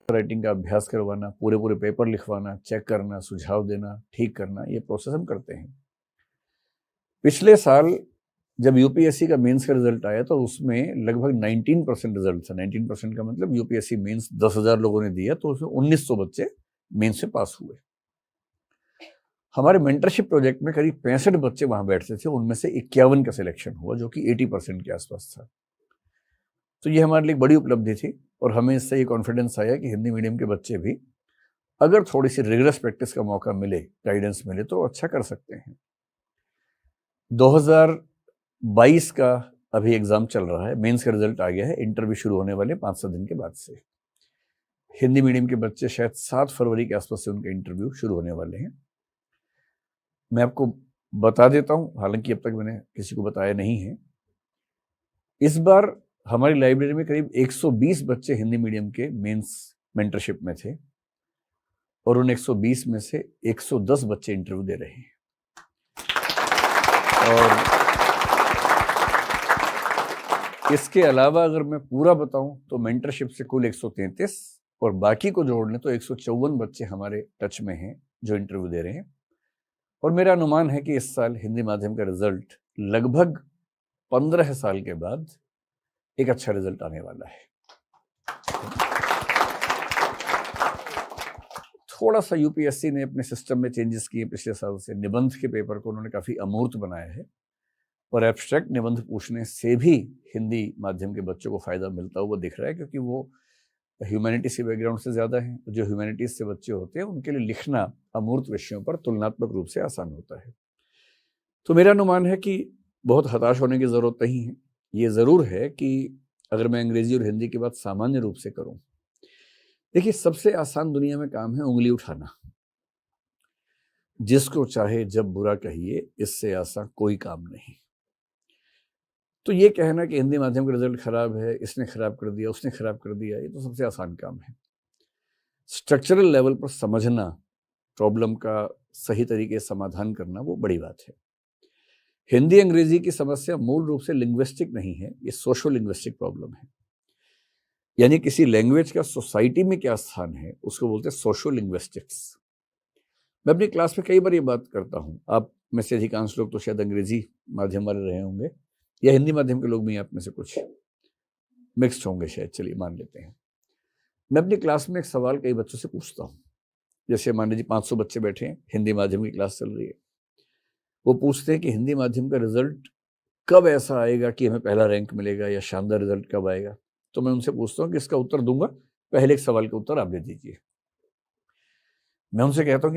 Writing का अभ्यास करवाना, पूरे पूरे पेपर लिखवाना, चेक करना, सुझाव देना, ठीक करना, ये प्रोसेस हम करते हैं। पिछले साल जब यूपीएससी का मेंस का रिजल्ट आया तो उसमें लगभग 19% रिजल्ट था। 19% का मतलब यूपीएससी मेंस 10,000 लोगों ने दिया तो उसमें 1900 बच्चे मेंस से पास हुए। हमारे मेंटरशिप प्रोजेक्ट में करीब 65 बच्चे वहां बैठते थे, उनमें से 51 का सिलेक्शन हुआ, जो कि 80% के आसपास था। तो ये हमारे लिए बड़ी उपलब्धि थी और हमें इससे ये कॉन्फिडेंस आया कि हिंदी मीडियम के बच्चे भी अगर थोड़ी सी रिगरस प्रैक्टिस का मौका मिले, गाइडेंस मिले, तो अच्छा कर सकते हैं। 2022 का अभी एग्जाम चल रहा है, मेंस का रिजल्ट आ गया है, इंटरव्यू शुरू होने वाले 5-7 दिन के बाद से। हिंदी मीडियम के बच्चे शायद 7 फरवरी के आसपास से उनके इंटरव्यू शुरू होने वाले हैं। मैं आपको बता देता हूं, हालांकि अब तक मैंने किसी को बताया नहीं है, इस बार हमारी लाइब्रेरी में करीब 120 बच्चे हिंदी मीडियम के मेंस मेंटरशिप में थे और उन 120 में से 110 बच्चे इंटरव्यू दे रहे हैं। और इसके अलावा अगर मैं पूरा बताऊं तो मेंटरशिप से कुल 133 और बाकी को जोड़ लें तो 154 बच्चे हमारे टच में हैं जो इंटरव्यू दे रहे हैं। और मेरा अनुमान है कि इस साल हिंदी माध्यम का रिजल्ट लगभग 15 साल के बाद एक अच्छा रिजल्ट आने वाला है। थोड़ा सा यूपीएससी ने अपने सिस्टम में चेंजेस किए पिछले साल से। निबंध के पेपर को उन्होंने काफी अमूर्त बनाया है और एब्स्ट्रैक्ट निबंध पूछने से भी हिंदी माध्यम के बच्चों को फायदा मिलता हुआ दिख रहा है, क्योंकि वो ह्यूमैनिटीज के बैकग्राउंड से ज्यादा हैं। जो ह्यूमैनिटीज से बच्चे होते हैं उनके लिए लिखना अमूर्त विषयों पर तुलनात्मक रूप से आसान होता है। तो मेरा अनुमान है कि बहुत हताश होने की जरूरत नहीं है। ये जरूर है कि अगर मैं अंग्रेजी और हिंदी की बात सामान्य रूप से करूं, देखिए सबसे आसान दुनिया में काम है उंगली उठाना। जिसको चाहे जब बुरा कहिए, इससे आसान कोई काम नहीं। तो ये कहना कि हिंदी माध्यम का रिजल्ट खराब है, इसने खराब कर दिया, उसने खराब कर दिया, ये तो सबसे आसान काम है। स्ट्रक्चरल लेवल पर समझना, प्रॉब्लम का सही तरीके से समाधान करना, वो बड़ी बात है। हिंदी अंग्रेजी की समस्या मूल रूप से लिंग्विस्टिक नहीं है, ये सोशो लिंग्विस्टिक प्रॉब्लम है। यानी किसी लैंग्वेज का सोसाइटी में क्या स्थान है, उसको बोलते हैं सोशो लिंग्विस्टिक्स। मैं अपनी क्लास में कई बार ये बात करता हूँ। आप में से अधिकांश लोग तो शायद अंग्रेजी माध्यम वाले रहे होंगे या हिंदी माध्यम के लोग भी आप में से कुछ मिक्स्ड होंगे शायद, चलिए मान लेते हैं। मैं अपनी क्लास में एक सवाल कई बच्चों से पूछता हूँ। जैसे मान लीजिए 500 बच्चे बैठे हैं, हिंदी माध्यम की क्लास चल रही है। वो पूछते हैं कि हिंदी माध्यम का रिजल्ट कब ऐसा आएगा कि हमें पहला रैंक मिलेगा या शानदार रिजल्ट कब आएगा। तो मैं उनसे पूछता हूँ कि इसका उत्तर दूंगा, पहले एक सवाल का उत्तर आप दे दीजिए। मैं उनसे कहता हूँ